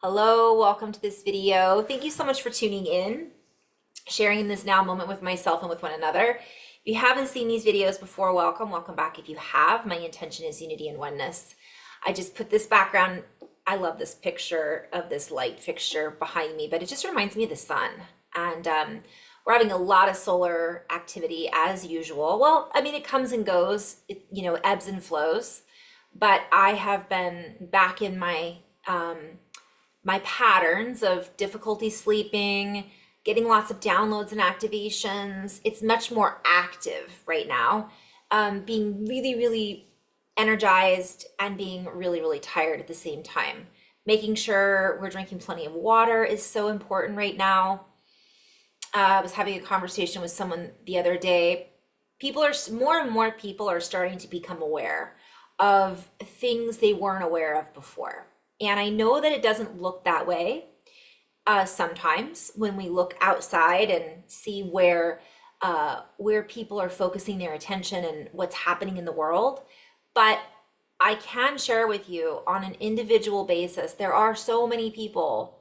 Hello, welcome to this video. Thank you so much for tuning in, sharing in this now moment with myself and with one another. If you haven't seen these videos before, welcome back. If you have, my intention is unity and oneness. I just put this background. I love this picture of this light fixture behind me, but it just reminds me of the sun. And we're having a lot of solar activity as usual. Well, I mean, it comes and goes, ebbs and flows, but I have been back in my patterns of difficulty sleeping, getting lots of downloads and activations. It's much more active right now, being really, really energized and being really, really tired at the same time. Making sure we're drinking plenty of water is so important right now. I was having a conversation with someone the other day. More and more people are starting to become aware of things they weren't aware of before. And I know that it doesn't look that way sometimes when we look outside and see where people are focusing their attention and what's happening in the world. But I can share with you on an individual basis, there are so many people,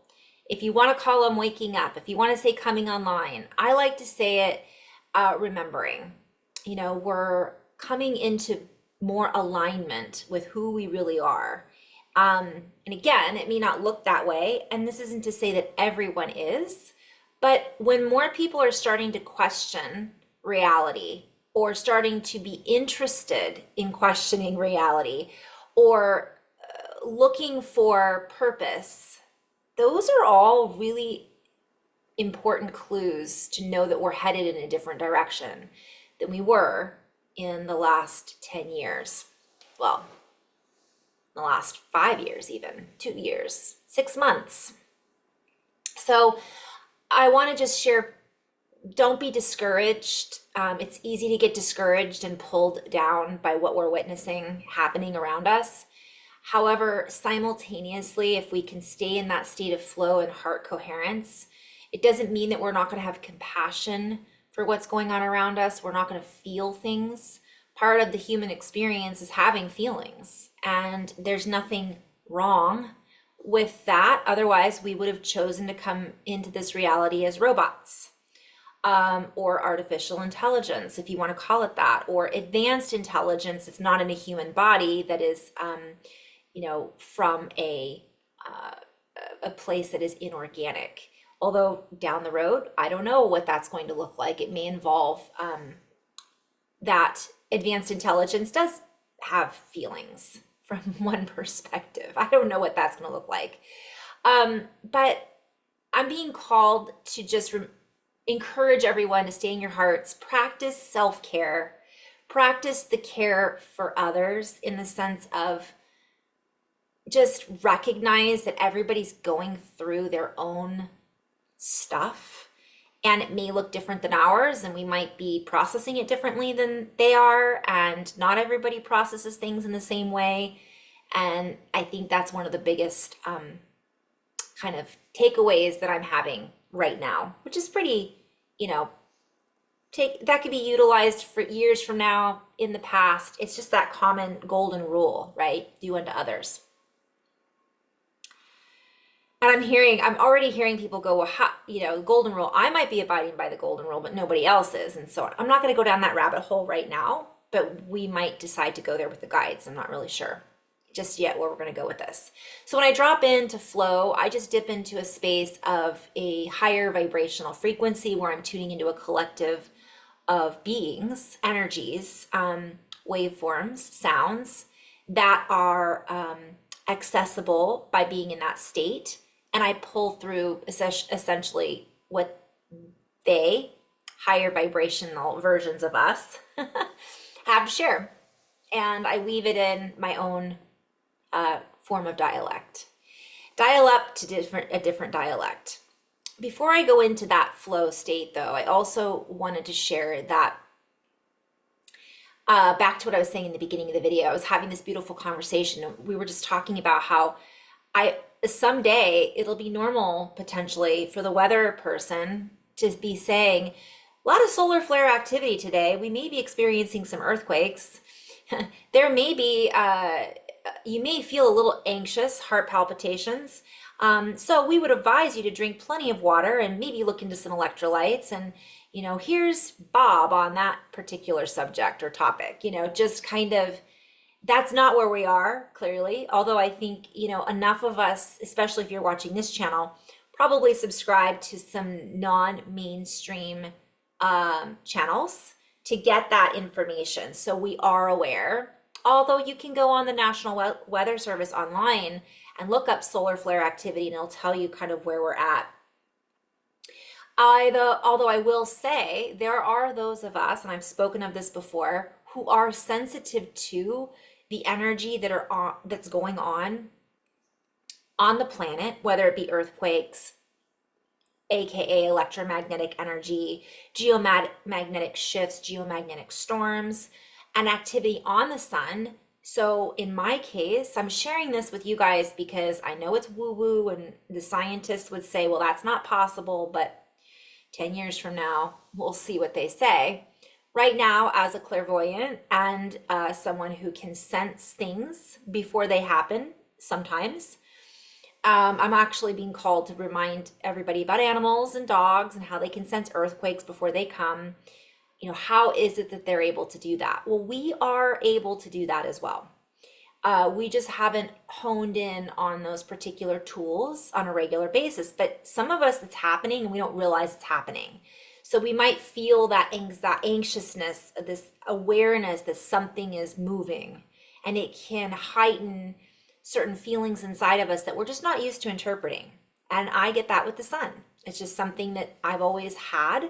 if you want to call them waking up, if you want to say coming online, I like to say it remembering. We're coming into more alignment with who we really are. And again, it may not look that way, and this isn't to say that everyone is, but when more people are starting to question reality or starting to be interested in questioning reality or looking for purpose, those are all really important clues to know that we're headed in a different direction than we were in the last 10 years. Well, the last 5 years, even 2 years, 6 months. So I want to just share, don't be discouraged. It's easy to get discouraged and pulled down by what we're witnessing happening around us. However, simultaneously, if we can stay in that state of flow and heart coherence, it doesn't mean that we're not going to have compassion for what's going on around us. We're not going to feel things. Part of the human experience is having feelings, and there's nothing wrong with that. Otherwise, we would have chosen to come into this reality as robots, or artificial intelligence, if you want to call it that, or advanced intelligence. It's not in a human body that is, from a place that is inorganic. Although down the road, I don't know what that's going to look like. It may involve that advanced intelligence does have feelings from one perspective. I don't know what that's going to look like. But I'm being called to just encourage everyone to stay in your hearts, practice self-care, practice the care for others in the sense of just recognize that everybody's going through their own stuff. And it may look different than ours, and we might be processing it differently than they are, and not everybody processes things in the same way. And I think that's one of the biggest kind of takeaways that I'm having right now, which is pretty, that could be utilized for years from now in the past. It's just that common golden rule, right? Do unto others. And I'm already hearing people go, well, golden rule, I might be abiding by the golden rule, but nobody else is. And so I'm not going to go down that rabbit hole right now, but we might decide to go there with the guides. I'm not really sure just yet where we're going to go with this. So when I drop into flow, I just dip into a space of a higher vibrational frequency where I'm tuning into a collective of beings, energies, waveforms, sounds that are accessible by being in that state. And I pull through essentially what they, higher vibrational versions of us, have to share. And I weave it in my own form of dialect. Dial up to a different dialect. Before I go into that flow state, though, I also wanted to share that back to what I was saying in the beginning of the video. I was having this beautiful conversation. We were just talking about how someday it'll be normal potentially for the weather person to be saying, a lot of solar flare activity today. We may be experiencing some earthquakes. There may be you may feel a little anxious, heart palpitations. So we would advise you to drink plenty of water and maybe look into some electrolytes. And, here's Bob on that particular subject or topic, just kind of, that's not where we are, clearly. Although I think, enough of us, especially if you're watching this channel, probably subscribe to some non-mainstream channels to get that information. So we are aware. Although you can go on the National Weather Service online and look up solar flare activity, and it'll tell you kind of where we're at. Although I will say there are those of us, and I've spoken of this before, who are sensitive to the energy that's going on the planet, whether it be earthquakes, aka electromagnetic energy, geomagnetic shifts, geomagnetic storms, and activity on the sun. So in my case, I'm sharing this with you guys because I know it's woo-woo, and the scientists would say, well, that's not possible, but 10 years from now, we'll see what they say. Right now, as a clairvoyant and someone who can sense things before they happen, sometimes, I'm actually being called to remind everybody about animals and dogs and how they can sense earthquakes before they come. How is it that they're able to do that? Well, we are able to do that as well. We just haven't honed in on those particular tools on a regular basis. But some of us, it's happening and we don't realize it's happening. So we might feel that anxiousness, this awareness that something is moving, and it can heighten certain feelings inside of us that we're just not used to interpreting. And I get that with the sun. It's just something that I've always had.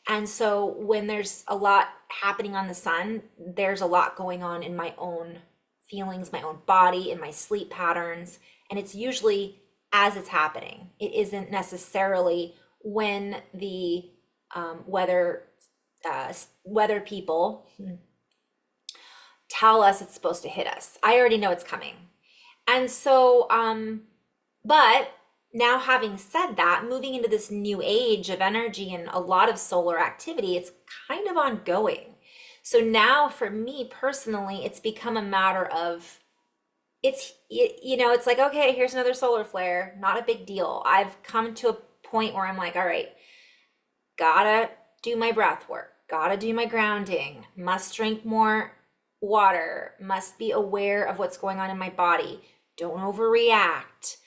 And so when there's a lot happening on the sun, there's a lot going on in my own feelings, my own body, in my sleep patterns. And it's usually as it's happening. It isn't necessarily when the weather people tell us it's supposed to hit us. I already know it's coming. And so, but now having said that, moving into this new age of energy and a lot of solar activity, it's kind of ongoing. So now for me personally, it's become a matter of, it's like, okay, here's another solar flare, not a big deal. I've come to a point where I'm like, all right, gotta do my breath work, gotta do my grounding, must drink more water, must be aware of what's going on in my body, don't overreact.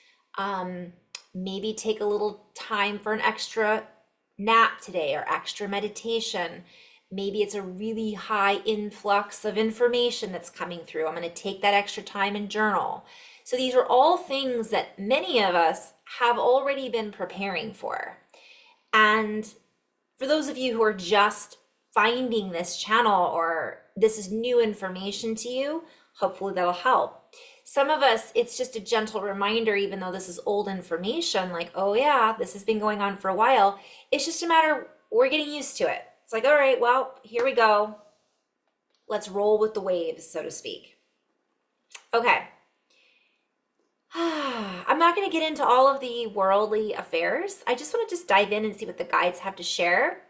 Maybe take a little time for an extra nap today or extra meditation. Maybe it's a really high influx of information that's coming through. I'm going to take that extra time and journal. So these are all things that many of us have already been preparing for. And for those of you who are just finding this channel or this is new information to you, hopefully that'll help. Some of us, it's just a gentle reminder, even though this is old information, like, oh yeah, this has been going on for a while. It's just a matter, we're getting used to it. It's like, all right, well, here we go. Let's roll with the waves, so to speak. Okay. I'm not going to get into all of the worldly affairs. I just want to just dive in and see what the guides have to share.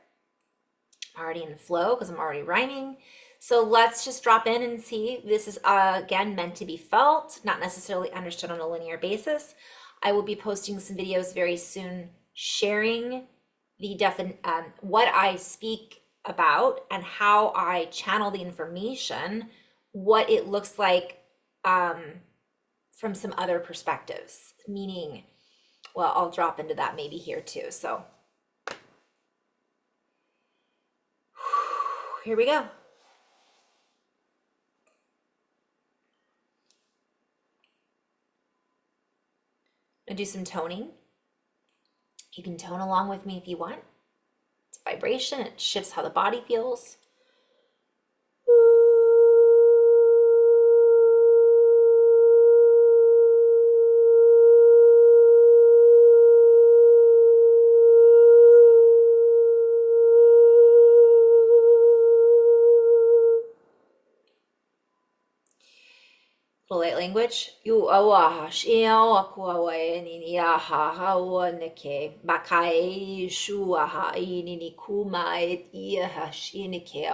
I'm already in the flow because I'm already rhyming. So let's just drop in and see. This is, again, meant to be felt, not necessarily understood on a linear basis. I will be posting some videos very soon sharing the what I speak about and how I channel the information, what it looks like from some other perspectives, meaning, well, I'll drop into that maybe here too. So here we go. I'm gonna do some toning. You can tone along with me if you want. It's a vibration, it shifts how the body feels. Light language. You awash eo akuawe ni ha hawa neke bakai shuaha ni kuma it iaha shinike.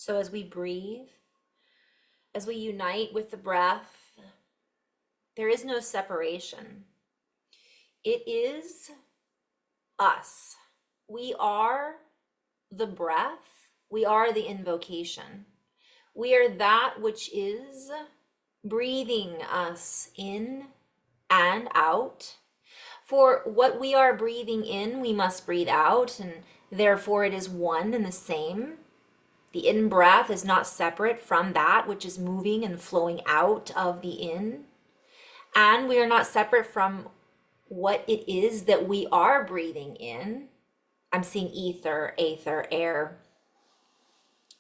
So as we breathe, as we unite with the breath, there is no separation. It is us. We are the breath. We are the invocation. We are that which is breathing us in and out. For what we are breathing in, we must breathe out, and therefore it is one and the same. The in-breath is not separate from that which is moving and flowing out of the in. And we are not separate from what it is that we are breathing in. I'm seeing ether, aether, air.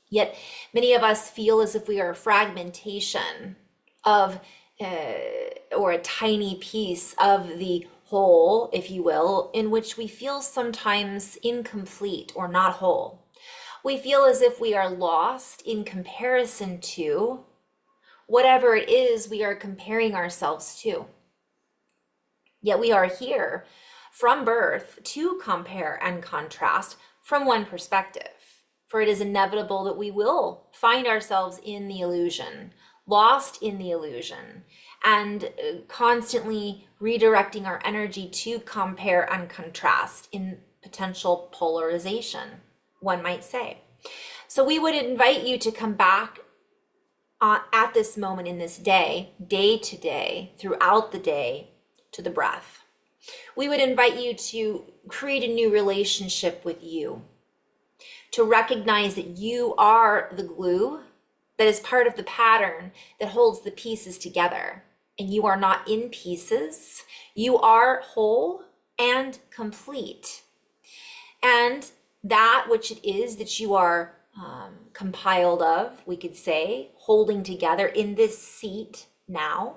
Yet many of us feel as if we are a fragmentation of, or a tiny piece of the whole, if you will, in which we feel sometimes incomplete or not whole. We feel as if we are lost in comparison to whatever it is we are comparing ourselves to. Yet we are here from birth to compare and contrast from one perspective. For it is inevitable that we will find ourselves in the illusion, lost in the illusion, and constantly redirecting our energy to compare and contrast in potential polarization, one might say. So we would invite you to come back at this moment in this day to day, throughout the day, to the breath. We would invite you to create a new relationship with you, to recognize that you are the glue that is part of the pattern that holds the pieces together. And you are not in pieces. You are whole and complete. And that which it is that you are compiled of, we could say, holding together in this seat now,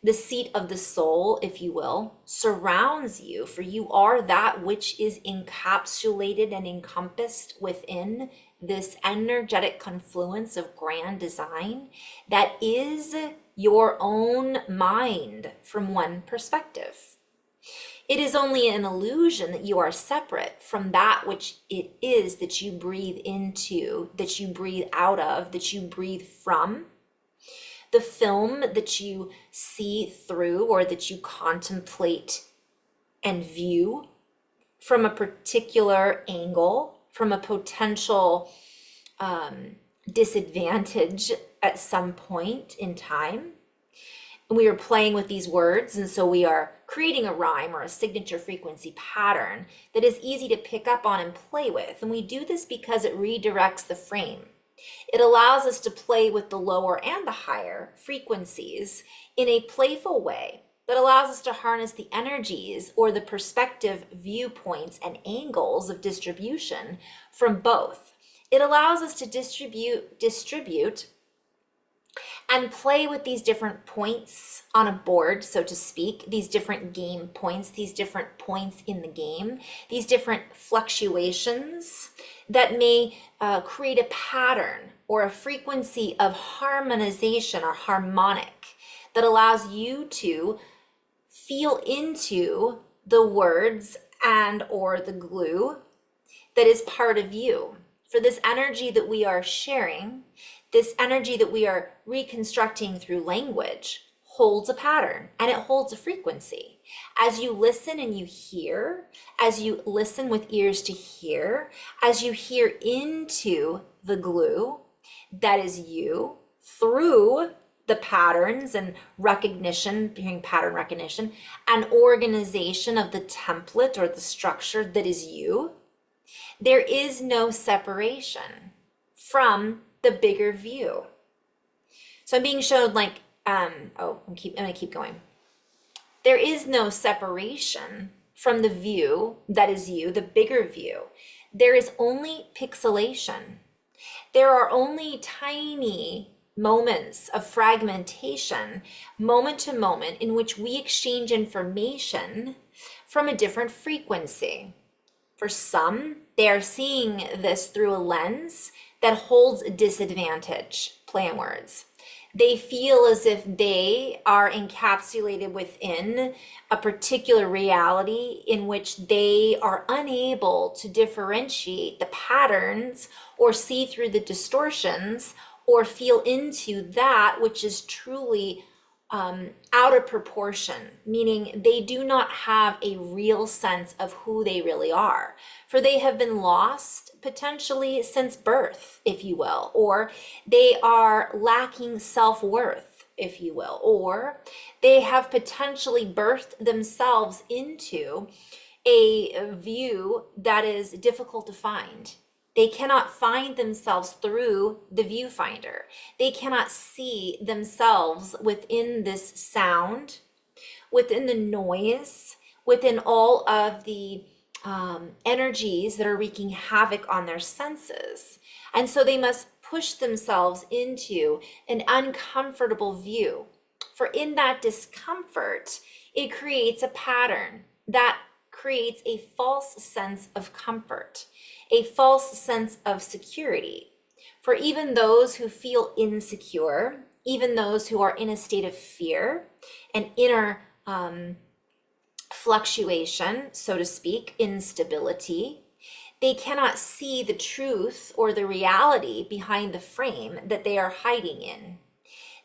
the seat of the soul, if you will, surrounds you, for you are that which is encapsulated and encompassed within this energetic confluence of grand design that is your own mind from one perspective. It is only an illusion that you are separate from that which it is that you breathe into, that you breathe out of, that you breathe from. The film that you see through or that you contemplate and view from a particular angle, from a potential disadvantage at some point in time. And we are playing with these words, and so we are creating a rhyme or a signature frequency pattern that is easy to pick up on and play with. And we do this because it redirects the frame. It allows us to play with the lower and the higher frequencies in a playful way that allows us to harness the energies or the perspective viewpoints and angles of distribution from both. It allows us to distribute and play with these different points on a board, so to speak, these different game points, these different points in the game, these different fluctuations that may create a pattern or a frequency of harmonization or harmonic that allows you to feel into the words and or the glue that is part of you. For this energy that we are sharing, this energy that we are reconstructing through language holds a pattern and it holds a frequency. As you listen and you hear, as you listen with ears to hear, as you hear into the glue that is you through the patterns and recognition, hearing pattern recognition, and organization of the template or the structure that is you, there is no separation from the bigger view. So I'm being shown like, I'm gonna keep going. There is no separation from the view that is you, the bigger view. There is only pixelation. There are only tiny moments of fragmentation, moment to moment, in which we exchange information from a different frequency. For some, they are seeing this through a lens that holds a disadvantage, play on words. They feel as if they are encapsulated within a particular reality in which they are unable to differentiate the patterns or see through the distortions or feel into that which is truly out of proportion, meaning they do not have a real sense of who they really are. For they have been lost potentially since birth, if you will, or they are lacking self-worth, if you will, or they have potentially birthed themselves into a view that is difficult to find. They cannot find themselves through the viewfinder. They cannot see themselves within this sound, within the noise, within all of the energies that are wreaking havoc on their senses. And so they must push themselves into an uncomfortable view. For in that discomfort, it creates a pattern that creates a false sense of comfort, a false sense of security. For even those who feel insecure, even those who are in a state of fear and inner fluctuation, so to speak, instability, they cannot see the truth or the reality behind the frame that they are hiding in.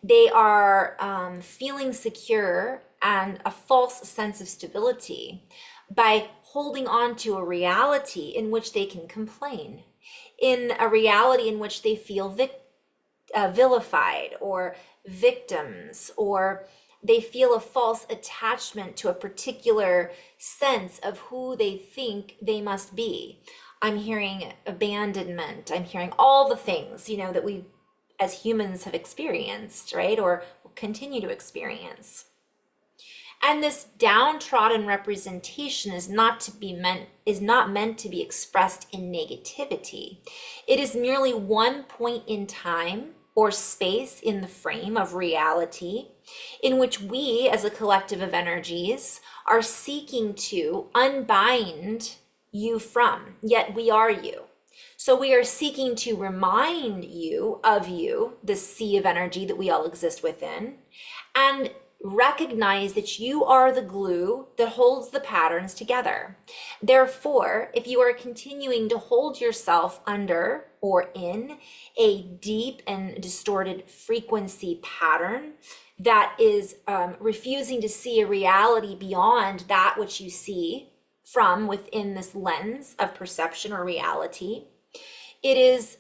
They are feeling secure and a false sense of stability by holding on to a reality in which they can complain, in a reality in which they feel vilified or victims, or they feel a false attachment to a particular sense of who they think they must be. I'm hearing abandonment. I'm hearing all the things, that we as humans have experienced, right? Or will continue to experience. And this downtrodden representation is not meant to be expressed in negativity. It is merely one point in time or space in the frame of reality in which we as a collective of energies are seeking to unbind you from, yet we are you. So we are seeking to remind you of you, the sea of energy that we all exist within, and recognize that you are the glue that holds the patterns together. Therefore, if you are continuing to hold yourself under or in a deep and distorted frequency pattern that is refusing to see a reality beyond that which you see from within this lens of perception or reality, it is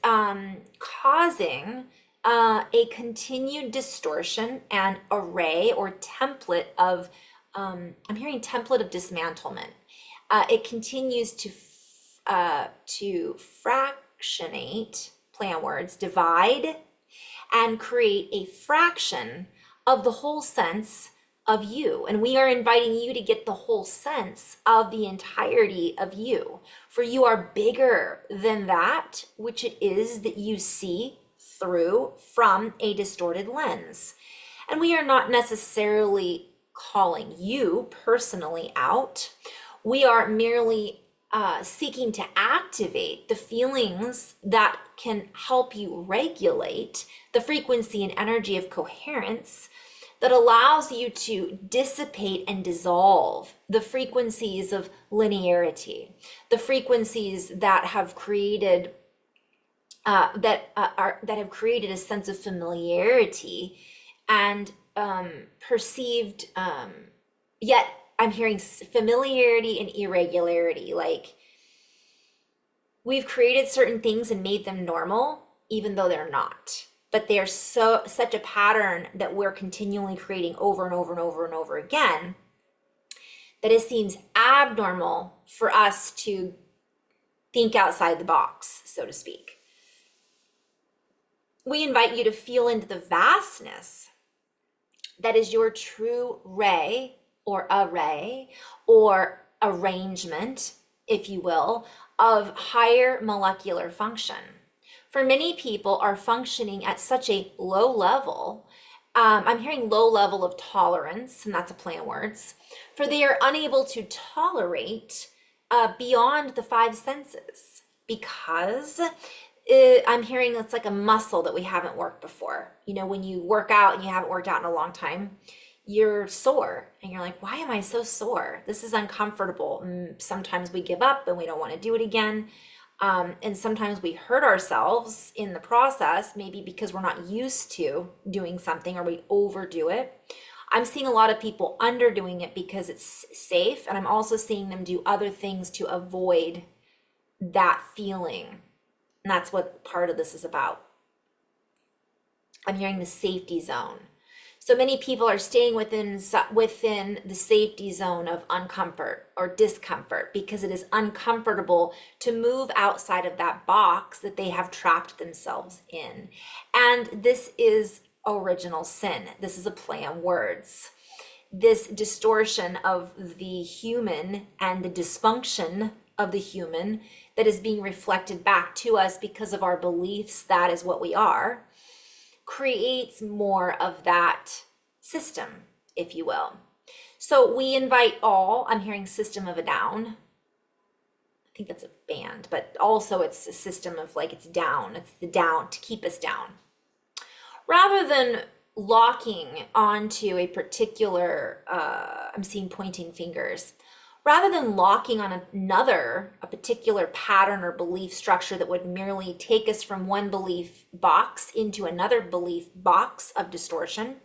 causing a continued distortion and array or template of, I'm hearing template of dismantlement. It continues to fractionate, play on words, divide, and create a fraction of the whole sense of you. And we are inviting you to get the whole sense of the entirety of you. For you are bigger than that which it is that you see through from a distorted lens. And we are not necessarily calling you personally out. We are merely seeking to activate the feelings that can help you regulate the frequency and energy of coherence that allows you to dissipate and dissolve the frequencies of linearity, the frequencies that have created that have created a sense of familiarity and perceived. Yet I'm hearing familiarity and irregularity. Like we've created certain things and made them normal, even though they're not. But they're such a pattern that we're continually creating over and over and over and over again that it seems abnormal for us to think outside the box, so to speak. We invite you to feel into the vastness that is your true ray or array or arrangement, if you will, of higher molecular function. For many people are functioning at such a low level, I'm hearing low level of tolerance, and that's a play on words, for they are unable to tolerate beyond the five senses because I'm hearing it's like a muscle that we haven't worked before. You know, when you work out and you haven't worked out in a long time, you're sore and you're like, why am I so sore? This is uncomfortable. And sometimes we give up and we don't want to do it again. And sometimes we hurt ourselves in the process, maybe because we're not used to doing something or we overdo it. I'm seeing a lot of people underdoing it because it's safe. And I'm also seeing them do other things to avoid that feeling. And that's what part of this is about. I'm hearing the safety zone. So many people are staying within the safety zone of uncomfort or discomfort because it is uncomfortable to move outside of that box that they have trapped themselves in. And this is original sin. This is a play on words. This distortion of the human and the dysfunction of the human that is being reflected back to us because of our beliefs that is what we are, creates more of that system, if you will. So we invite all, I'm hearing System of a Down. I think that's a band, but also it's a system of like it's down. It's the down to keep us down. Rather than locking onto a particular, I'm seeing pointing fingers, rather than locking on a particular pattern or belief structure that would merely take us from one belief box into another belief box of distortion,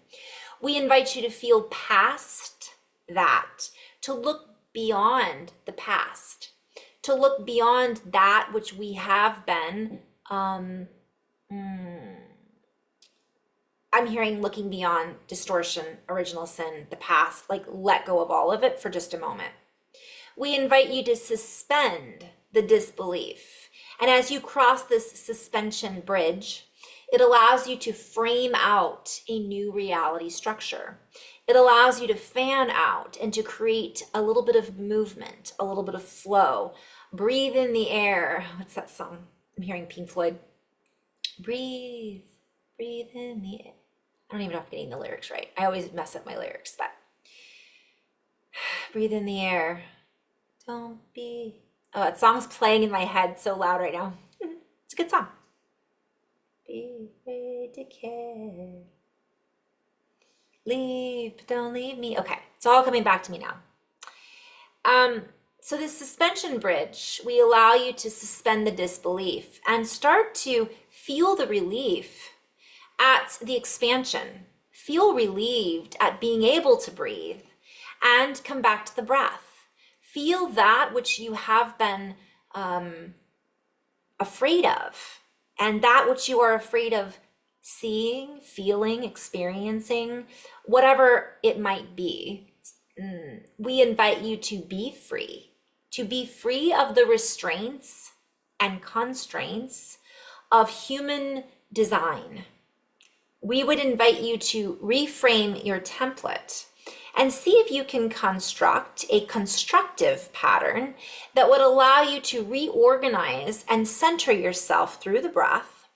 we invite you to feel past that, to look beyond the past, to look beyond that which we have been. I'm hearing looking beyond distortion, original sin, the past, like let go of all of it for just a moment. We invite you to suspend the disbelief. And as you cross this suspension bridge, it allows you to frame out a new reality structure. It allows you to fan out and to create a little bit of movement, a little bit of flow. Breathe in the air. What's that song? I'm hearing Pink Floyd. Breathe, breathe in the air. I don't even know if I'm getting the lyrics right. I always mess up my lyrics, but breathe in the air. Don't be. Oh, that song's playing in my head so loud right now. It's a good song. Be afraid to care. Leave, but don't leave me. Okay, it's all coming back to me now. So this suspension bridge, we allow you to suspend the disbelief and start to feel the relief at the expansion. Feel relieved at being able to breathe and come back to the breath. Feel that which you have been afraid of, and that which you are afraid of seeing, feeling, experiencing, whatever it might be. We invite you to be free of the restraints and constraints of human design. We would invite you to reframe your template and see if you can construct a constructive pattern that would allow you to reorganize and center yourself through the breath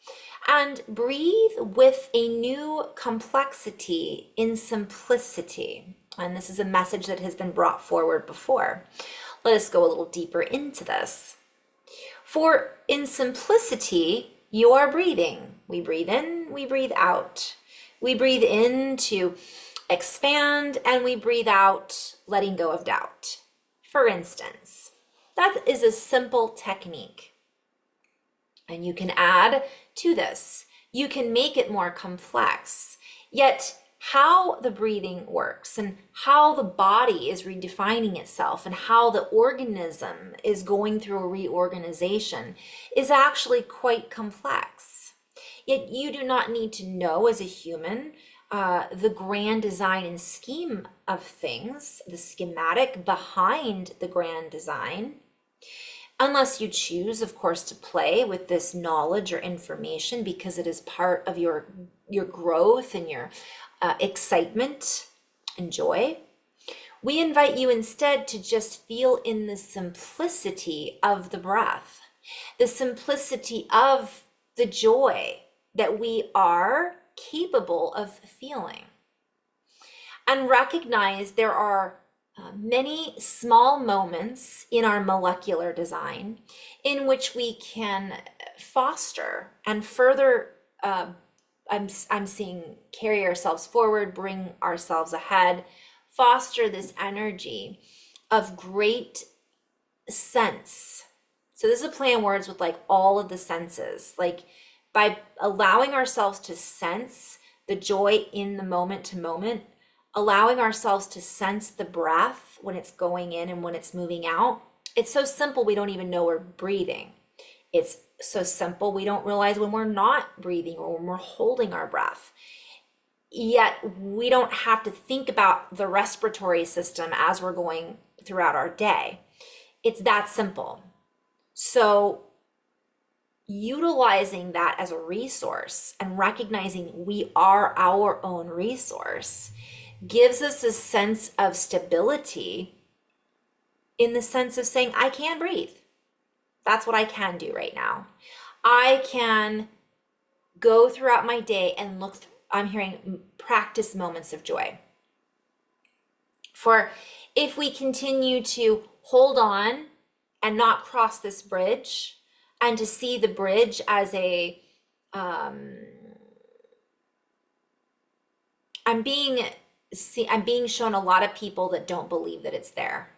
and breathe with a new complexity in simplicity. And this is a message that has been brought forward before. Let us go a little deeper into this. For in simplicity, you are breathing. We breathe in, we breathe out. We breathe in to expand, and we breathe out, letting go of doubt. For instance, that is a simple technique. And you can add to this. You can make it more complex. Yet how the breathing works and how the body is redefining itself and how the organism is going through a reorganization is actually quite complex. Yet you do not need to know as a human the grand design and scheme of things, the schematic behind the grand design, unless you choose, of course, to play with this knowledge or information because it is part of your growth and your excitement and joy. We invite you instead to just feel in the simplicity of the breath, the simplicity of the joy that we are capable of feeling, and recognize there are many small moments in our molecular design in which we can foster and further, I'm seeing carry ourselves forward, bring ourselves ahead, foster this energy of great sense. So this is a play on words with like all of the senses, like by allowing ourselves to sense the joy in the moment to moment, allowing ourselves to sense the breath when it's going in and when it's moving out. It's so simple we don't even know we're breathing. It's so simple we don't realize when we're not breathing or when we're holding our breath. Yet we don't have to think about the respiratory system as we're going throughout our day. It's that simple. So utilizing that as a resource and recognizing we are our own resource gives us a sense of stability, in the sense of saying, I can breathe. That's what I can do right now. I can go throughout my day and look, I'm hearing practice moments of joy. For if we continue to hold on and not cross this bridge, and to see the bridge as a, I'm being shown a lot of people that don't believe that it's there.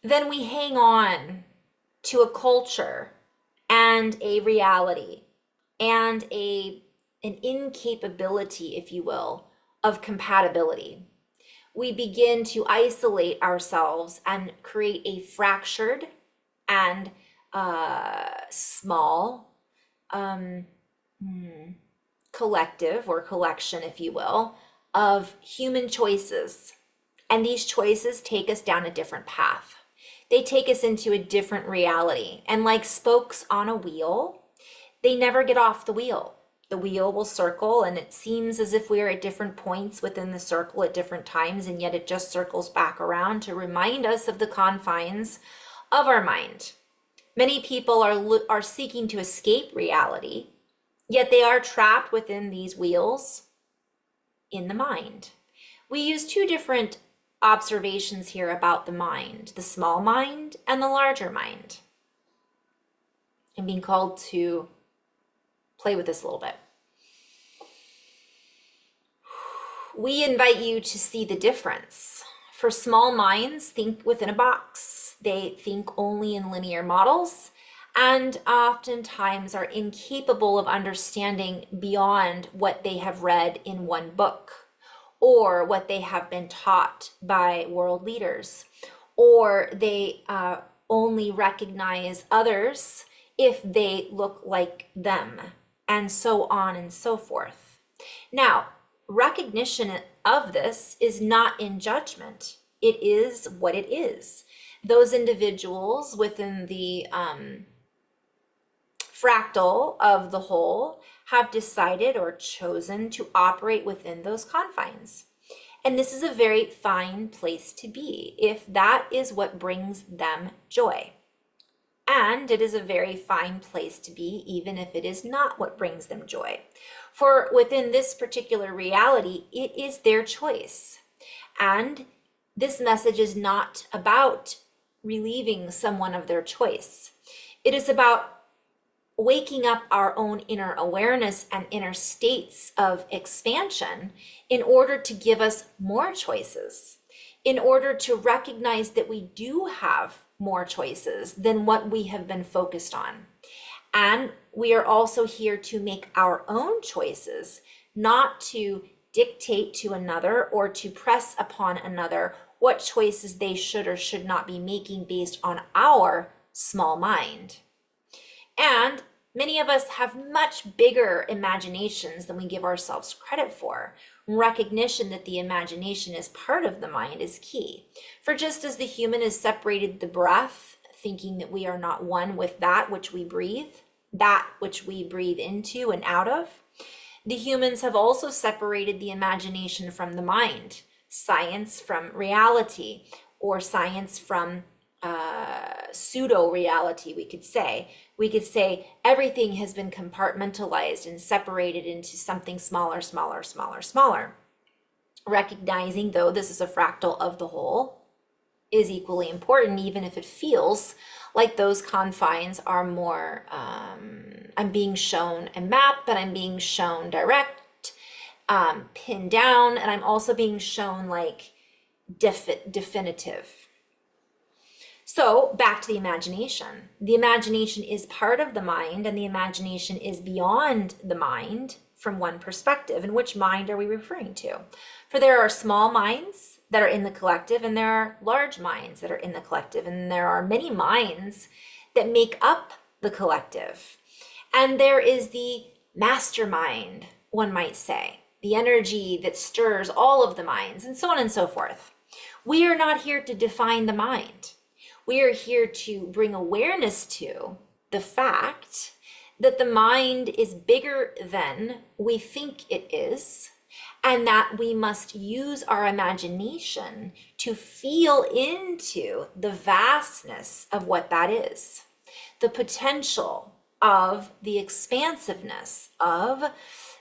Then we hang on to a culture and a reality and an incapability, if you will, of compatibility. We begin to isolate ourselves and create a fractured and small collective or collection, if you will, of human choices. And these choices take us down a different path. They take us into a different reality. And like spokes on a wheel, they never get off the wheel. The wheel will circle, and it seems as if we are at different points within the circle at different times, and yet it just circles back around to remind us of the confines of our mind. Many people are seeking to escape reality, yet they are trapped within these wheels in the mind. We use two different observations here about the mind, the small mind and the larger mind. I'm being called to play with this a little bit. We invite you to see the difference. For small minds, think within a box. They think only in linear models and oftentimes are incapable of understanding beyond what they have read in one book, or what they have been taught by world leaders, or they only recognize others if they look like them, and so on and so forth. Now, recognition of this is not in judgment. It is what it is. Those individuals within the fractal of the whole have decided or chosen to operate within those confines. And this is a very fine place to be if that is what brings them joy. And it is a very fine place to be even if it is not what brings them joy. For within this particular reality, it is their choice. And this message is not about relieving someone of their choice. It is about waking up our own inner awareness and inner states of expansion in order to give us more choices, in order to recognize that we do have more choices than what we have been focused on. And we are also here to make our own choices, not to dictate to another or to press upon another what choices they should or should not be making based on our small mind. And many of us have much bigger imaginations than we give ourselves credit for. Recognition that the imagination is part of the mind is key. For just as the human has separated the breath, thinking that we are not one with that which we breathe into and out of, the humans have also separated the imagination from the mind, science from reality, or science from pseudo reality, we could say. We could say everything has been compartmentalized and separated into something smaller, smaller, smaller, smaller. Recognizing, though, this is a fractal of the whole is equally important, even if it feels like those confines are more, I'm being shown a map, but I'm being shown direct, pinned down, and I'm also being shown like definitive. So back to the imagination. The imagination is part of the mind, and the imagination is beyond the mind from one perspective. And which mind are we referring to? For there are small minds that are in the collective, and there are large minds that are in the collective, and there are many minds that make up the collective. And there is the mastermind, one might say, the energy that stirs all of the minds, and so on and so forth. We are not here to define the mind. We are here to bring awareness to the fact that the mind is bigger than we think it is, and that we must use our imagination to feel into the vastness of what that is, the potential of the expansiveness of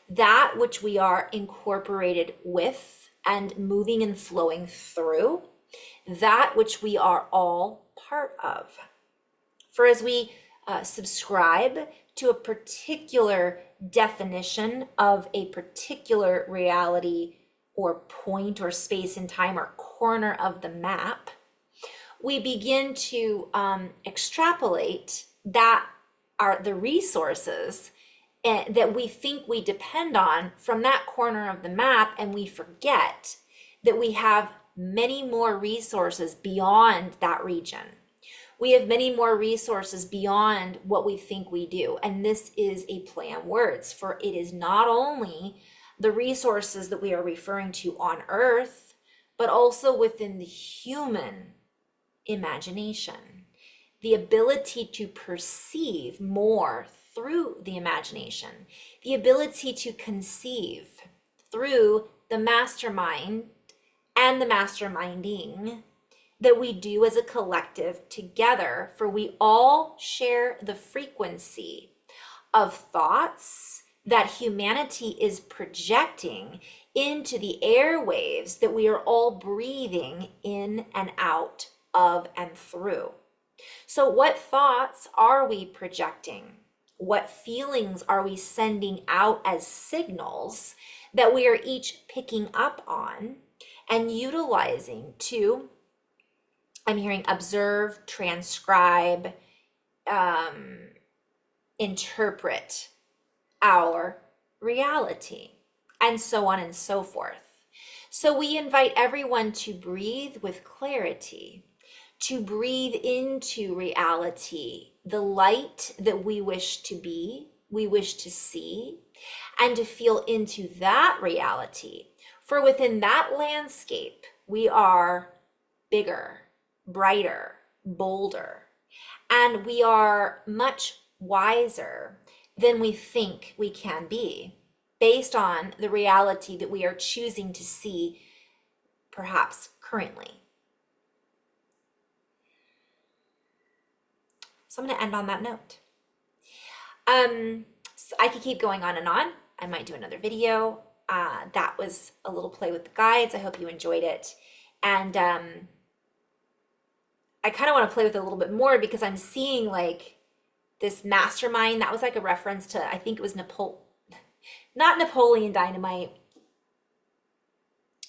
that which we are incorporated with and moving and flowing through, that which we are all part of. For as we subscribe to a particular definition of a particular reality or point or space in time or corner of the map, we begin to extrapolate that are the resources that we think we depend on from that corner of the map, and we forget that we have many more resources beyond that region. We have many more resources beyond what we think we do. And this is a play on words, for it is not only the resources that we are referring to on earth, but also within the human imagination. The ability to perceive more through the imagination, the ability to conceive through the mastermind and the masterminding that we do as a collective together, for we all share the frequency of thoughts that humanity is projecting into the airwaves that we are all breathing in and out of and through. So what thoughts are we projecting? What feelings are we sending out as signals that we are each picking up on and utilizing to, I'm hearing observe, transcribe, interpret our reality, and so on and so forth. So we invite everyone to breathe with clarity, to breathe into reality, the light that we wish to be, we wish to see, and to feel into that reality. For within that landscape, we are bigger, brighter, bolder, and we are much wiser than we think we can be, based on the reality that we are choosing to see, perhaps currently. So I'm going to end on that note. So I could keep going on and on. I might do another video. That was a little play with the guides. I hope you enjoyed it. And I kind of want to play with it a little bit more, because I'm seeing like this mastermind. That was like a reference to, I think it was not Napoleon Dynamite.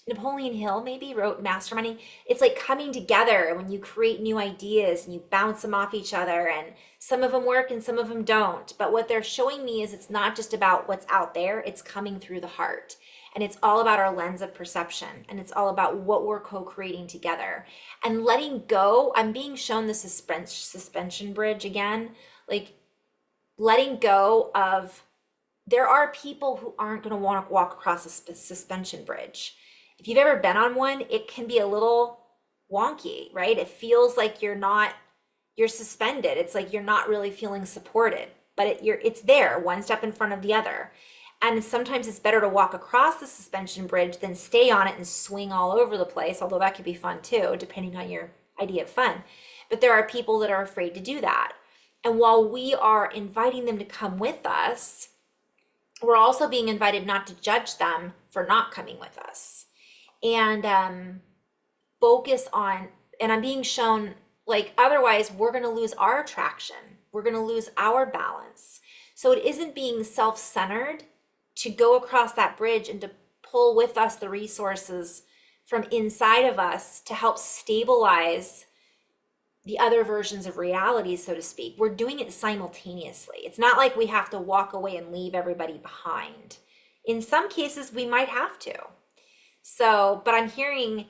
Napoleon Hill maybe wrote masterminding. It's like coming together when you create new ideas and you bounce them off each other, and some of them work and some of them don't. But what they're showing me is it's not just about what's out there, it's coming through the heart. And it's all about our lens of perception, and it's all about what we're co-creating together. And letting go, I'm being shown the suspension bridge again, like letting go of, there are people who aren't going to want to walk across a suspension bridge. If you've ever been on one, it can be a little wonky, right? It feels like you're suspended. It's like you're not really feeling supported, but it's there, one step in front of the other. And sometimes it's better to walk across the suspension bridge than stay on it and swing all over the place, although that could be fun too, depending on your idea of fun. But there are people that are afraid to do that. And while we are inviting them to come with us, we're also being invited not to judge them for not coming with us. and focus on, and I'm being shown like otherwise we're going to lose our attraction. We're going to lose our balance. So it isn't being self-centered to go across that bridge and to pull with us the resources from inside of us to help stabilize the other versions of reality, so to speak. We're doing it simultaneously. It's not like we have to walk away and leave everybody behind. In some cases, we might have to. So, but I'm hearing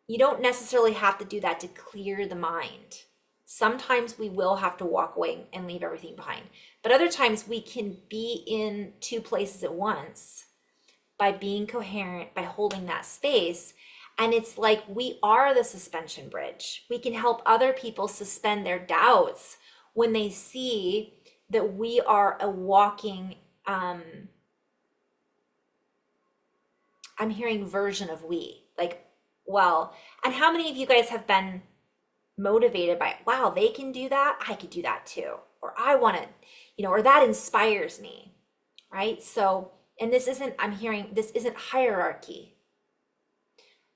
you don't necessarily have to do that to clear the mind. Sometimes we will have to walk away and leave everything behind. But other times we can be in two places at once by being coherent, by holding that space. And it's like we are the suspension bridge. We can help other people suspend their doubts when they see that we are a walking, I'm hearing version of we. Like, well, and how many of you guys have been motivated by, wow, they can do that, I could do that too. Or I want to, or that inspires me, right? So, and this isn't, I'm hearing, this isn't hierarchy.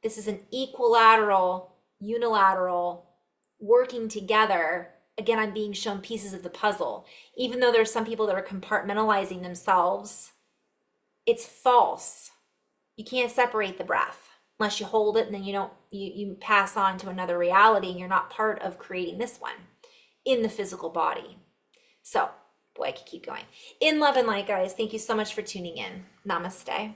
This is an equilateral, unilateral, working together. Again, I'm being shown pieces of the puzzle. Even though there's some people that are compartmentalizing themselves, it's false. You can't separate the breath unless you hold it and then you pass on to another reality and you're not part of creating this one in the physical body. So, boy, I could keep going. In love and light, guys, thank you so much for tuning in. Namaste.